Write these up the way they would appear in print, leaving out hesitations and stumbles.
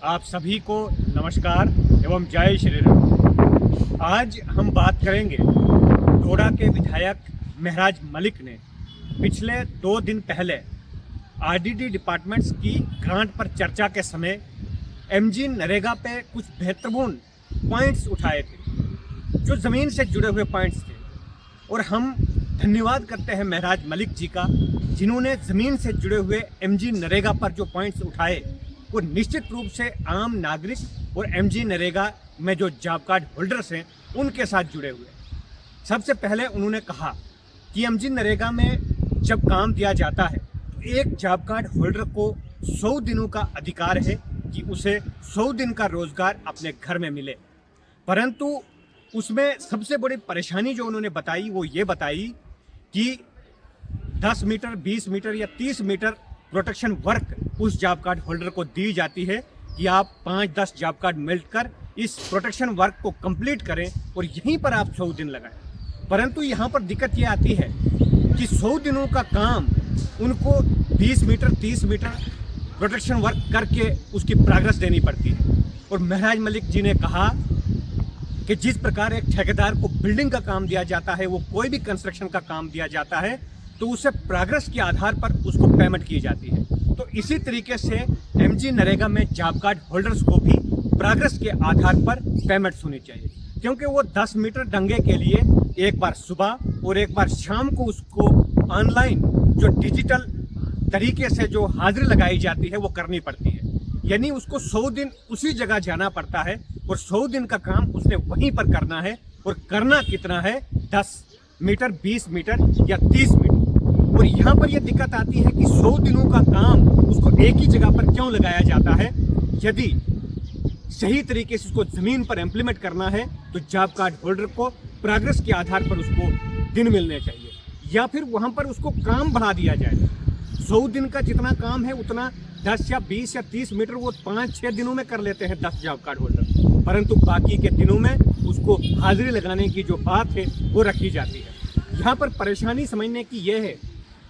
आप सभी को नमस्कार एवं जय श्री राम। आज हम बात करेंगे डोडा के विधायक महराज मलिक ने पिछले 2 दिन पहले आरडीडी डिपार्टमेंट्स की ग्रांट पर चर्चा के समय एमजी नरेगा पे कुछ महत्वपूर्ण पॉइंट्स उठाए थे जो ज़मीन से जुड़े हुए पॉइंट्स थे। और हम धन्यवाद करते हैं महराज मलिक जी का, जिन्होंने ज़मीन से जुड़े हुए एमजी नरेगा पर जो पॉइंट्स उठाए वो निश्चित रूप से आम नागरिक और एमजी नरेगा में जो जॉब कार्ड होल्डर्स हैं उनके साथ जुड़े हुए। सबसे पहले उन्होंने कहा कि एमजी नरेगा में जब काम दिया जाता है तो एक जॉब कार्ड होल्डर को 100 दिनों का अधिकार है कि उसे 100 दिन का रोज़गार अपने घर में मिले। परंतु उसमें सबसे बड़ी परेशानी जो उन्होंने बताई वो ये बताई कि 10 मीटर, 20 मीटर या 30 मीटर प्रोटेक्शन वर्क उस जॉब कार्ड होल्डर को दी जाती है कि आप 5-10 जॉब कार्ड मिलकर इस प्रोटेक्शन वर्क को कंप्लीट करें और यहीं पर आप 100 दिन लगाएं। परंतु यहाँ पर दिक्कत ये आती है कि 100 दिनों का काम उनको 20 मीटर, 30 मीटर प्रोटेक्शन वर्क करके उसकी प्रोग्रेस देनी पड़ती है। और महराज मलिक जी ने कहा कि जिस प्रकार एक ठेकेदार को बिल्डिंग का काम दिया जाता है, वो कोई भी कंस्ट्रक्शन का काम दिया जाता है तो उसे प्रोग्रेस के आधार पर उसको पेमेंट की जाती है। तो इसी तरीके से एमजी नरेगा में जॉब कार्ड होल्डर्स को भी प्रोग्रेस के आधार पर पेमेंट्स होनी चाहिए, क्योंकि वो 10 मीटर डंगे के लिए एक बार सुबह और एक बार शाम को उसको ऑनलाइन जो डिजिटल तरीके से जो हाजिरी लगाई जाती है वो करनी पड़ती है। यानी उसको 100 दिन उसी जगह जाना पड़ता है और 100 दिन का काम उसने वहीं पर करना है। और करना कितना है? 10 मीटर, 20 मीटर या 30 मीटर। और यहाँ पर यह दिक्कत आती है कि 100 दिनों का काम उसको एक ही जगह पर क्यों लगाया जाता है? यदि सही तरीके से उसको ज़मीन पर इम्प्लीमेंट करना है तो जॉब कार्ड होल्डर को प्रोग्रेस के आधार पर उसको दिन मिलने चाहिए, या फिर वहाँ पर उसको काम बढ़ा दिया जाए। 100 दिन का जितना काम है उतना 10 या 20 या 30 मीटर वो 5-6 दिनों में कर लेते हैं 10 जॉब कार्ड होल्डर, परंतु बाकी के दिनों में उसको हाजिरी लगाने की जो बात है वो रखी जाती है। यहाँ पर परेशानी समझने की ये है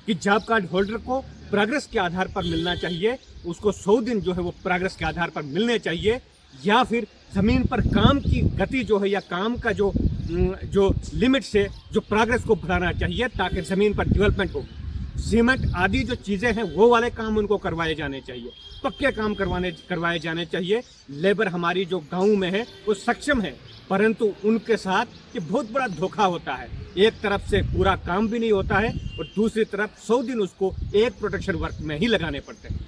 कि जॉब कार्ड होल्डर को प्रोग्रेस के आधार पर मिलना चाहिए, उसको 100 दिन जो है वो प्रोग्रेस के आधार पर मिलने चाहिए, या फिर ज़मीन पर काम की गति जो है या काम का जो लिमिट से जो प्रोग्रेस को बढ़ाना चाहिए ताकि ज़मीन पर डेवलपमेंट हो। सीमेंट आदि जो चीज़ें हैं वो वाले काम उनको करवाए जाने चाहिए, पक्के काम करवाए जाने चाहिए। लेबर हमारी जो गाँव में है वो सक्षम है, परंतु उनके साथ ये बहुत बड़ा धोखा होता है। एक तरफ से पूरा काम भी नहीं होता है और दूसरी तरफ 100 दिन उसको एक प्रोटेक्शन वर्क में ही लगाने पड़ते हैं।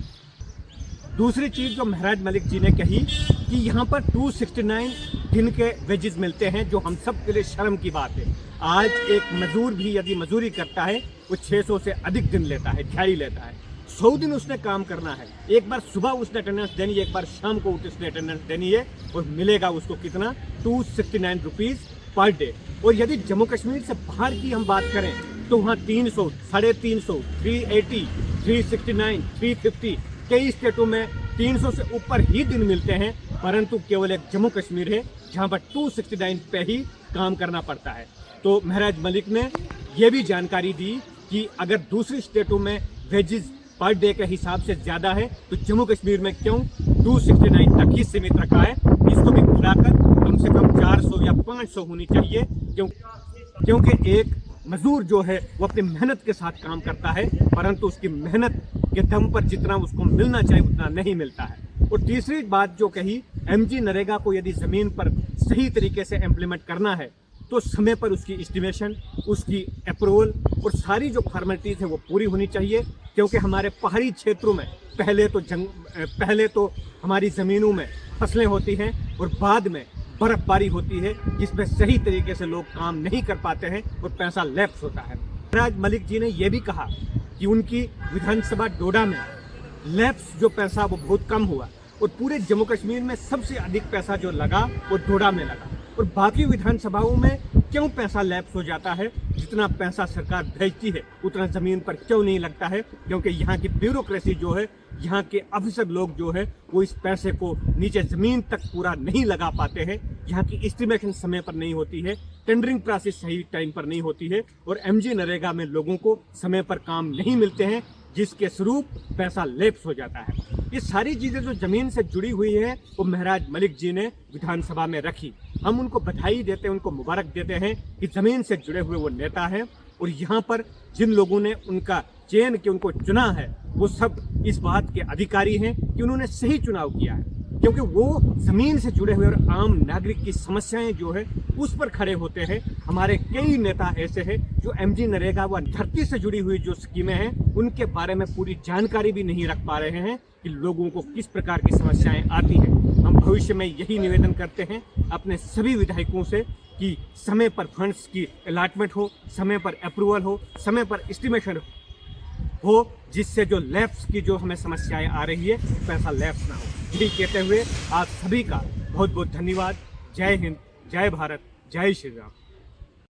दूसरी चीज़ जो महराज मलिक जी ने कही कि यहाँ पर 269 दिन के वेजेस मिलते हैं, जो हम सब के लिए शर्म की बात है। आज एक मजदूर भी यदि मजदूरी करता है वो 600 से अधिक दिन लेता है, दिहाड़ी लेता है। 100 दिन उसने काम करना है, एक बार सुबह उसने अटेंडेंस देनी है, एक बार शाम को उसने अटेंडेंस देनी है, और मिलेगा उसको कितना? 269 रुपीज़ पर डे। और यदि जम्मू कश्मीर से बाहर की हम बात करें तो वहाँ 300, 350, 380, 369, 350, कई स्टेटों में 300 से ऊपर ही दिन मिलते हैं, परंतु केवल एक जम्मू कश्मीर है जहाँ पर 269 पे ही काम करना पड़ता है। तो महराज मलिक ने यह भी जानकारी दी कि अगर दूसरी स्टेटों में वेजेस पर डे के हिसाब से ज़्यादा है तो जम्मू कश्मीर में क्यों 269 तक ही सीमित रखा है? इसको भी बढ़ाकर कम से कम 400 या 500 होनी चाहिए, क्योंकि एक मजदूर जो है वो अपनी मेहनत के साथ काम करता है, परंतु उसकी मेहनत के दम पर जितना उसको मिलना चाहिए उतना नहीं मिलता है। और तीसरी बात जो कही, एमजी नरेगा को यदि ज़मीन पर सही तरीके से इम्प्लीमेंट करना है तो समय पर उसकी एस्टिमेशन, उसकी अप्रूवल और सारी जो फॉर्मेलिटीज़ है वो पूरी होनी चाहिए, क्योंकि हमारे पहाड़ी क्षेत्रों में पहले तो हमारी ज़मीनों में फसलें होती हैं और बाद में बर्फबारी होती है, जिसमें सही तरीके से लोग काम नहीं कर पाते हैं और पैसा लैप्स होता है। महराज मलिक जी ने यह भी कहा कि उनकी विधानसभा डोडा में लैप्स जो पैसा वो बहुत कम हुआ, और पूरे जम्मू कश्मीर में सबसे अधिक पैसा जो लगा वो डोडा में लगा। और बाकी विधानसभाओं में क्यों पैसा लैप्स हो जाता है? जितना पैसा सरकार भेजती है उतना ज़मीन पर क्यों नहीं लगता है? क्योंकि यहाँ की ब्यूरोक्रेसी जो है, यहाँ के अफसर लोग जो है वो इस पैसे को नीचे ज़मीन तक पूरा नहीं लगा पाते हैं। यहाँ की एस्टिमेशन समय पर नहीं होती है, टेंडरिंग प्रोसेस सही टाइम पर नहीं होती है, और एमजी नरेगा में लोगों को समय पर काम नहीं मिलते हैं, जिसके स्वरूप पैसा लैप्स हो जाता है। ये सारी चीज़ें जो ज़मीन से जुड़ी हुई है वो महराज मलिक जी ने विधानसभा में रखी। हम उनको बधाई देते हैं, उनको मुबारक देते हैं कि ज़मीन से जुड़े हुए वो नेता हैं। और यहाँ पर जिन लोगों ने उनका चयन के उनको चुना है वो सब इस बात के अधिकारी हैं कि उन्होंने सही चुनाव किया है, क्योंकि वो ज़मीन से जुड़े हुए और आम नागरिक की समस्याएं जो है उस पर खड़े होते हैं। हमारे कई नेता ऐसे हैं जो एमजी नरेगा व धरती से जुड़ी हुई जो स्कीमें हैं उनके बारे में पूरी जानकारी भी नहीं रख पा रहे हैं कि लोगों को किस प्रकार की समस्याएं आती हैं। हम भविष्य में यही निवेदन करते हैं अपने सभी विधायकों से कि समय पर फंड्स की अलॉटमेंट हो, समय पर अप्रूवल हो, समय पर एस्टिमेशन हो, जिससे जो लैप्स की जो हमें समस्याएं आ रही है पैसा लैप्स ना हो। यही कहते हुए आप सभी का बहुत बहुत धन्यवाद। जय हिंद, जय भारत, जय श्री राम।